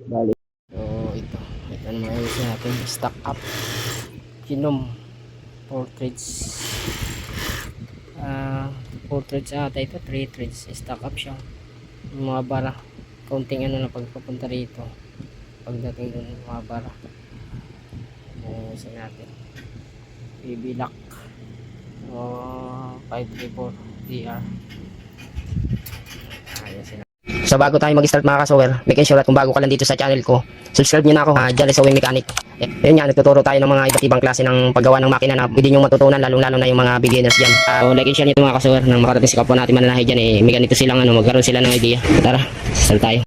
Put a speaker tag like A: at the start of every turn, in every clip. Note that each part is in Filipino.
A: Bali. So ito naman yung natin stock up Kinom portraits ata ito, 3 threads stock up siya. Yung mga bara kaunting ano na pagpapunta rito pagdating dun mga bara sa natin BB lock 534 DR. Ayun sila. So bago tayo mag-start mga kasuwer, make sure at kung bago ka lang dito sa channel ko, subscribe nyo na ako ha, John Rizawin Mechanic. Yun nga, nagtuturo tayo ng mga iba't ibang klase ng paggawa ng makina na pwede nyo matutunan, lalong-lalo na yung mga beginners dyan. So like and share nyo mga kasuwer, nang makarating sa kapwa natin mananahe dyan, may ganito silang magkaroon sila ng idea. Tara, start tayo.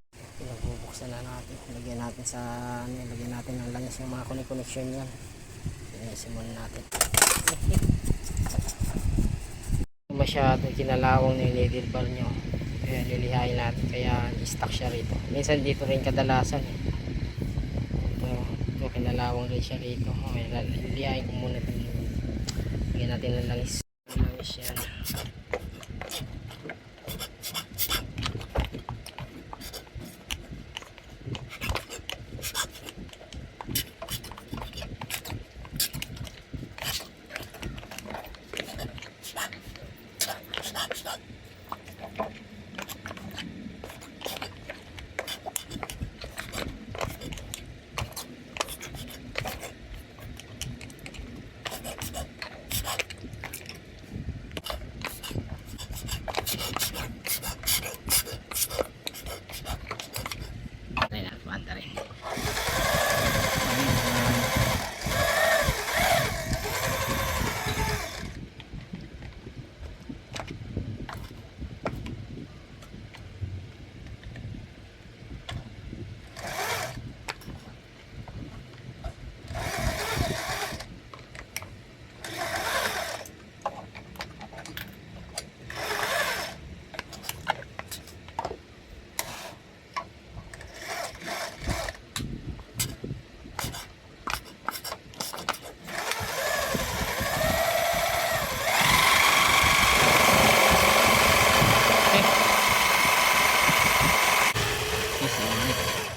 A: Bubuksan na natin, lagyan natin ng langis yung mga connection yan. Simulan natin. Masyado kinalawang na yung needle bar nyo, kaya lilihain natin, kaya i-stock siya rito. Minsan dito rin kadalasan ito kinalawang rin siya rito. Lilihain ko muna dito, lagyan natin ng langis yan.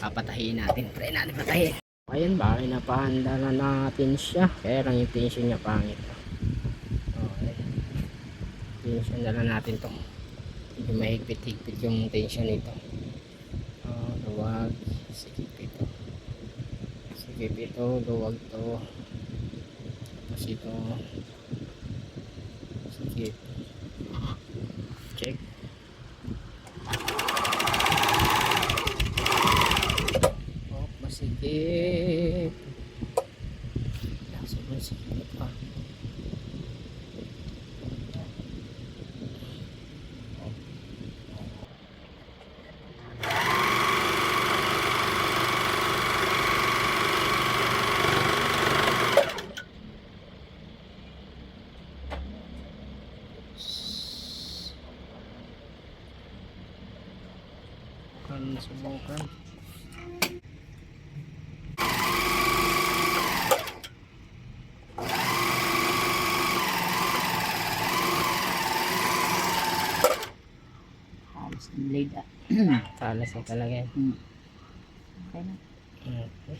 A: Papatahin natin, try natin patahin. Ayan, bakit napahanda na natin siya, kaya lang yung tension niya pangit. Okay, tension na lang natin to, hindi mahigpit-higpit yung tension nito. Luwag, sikip ito, luwag to, tapos ito sikip, check. Sige. Sobrang sikip pa. Subukan.
B: Blade
A: Talas na talaga yan.
B: Okay na.
A: Okay.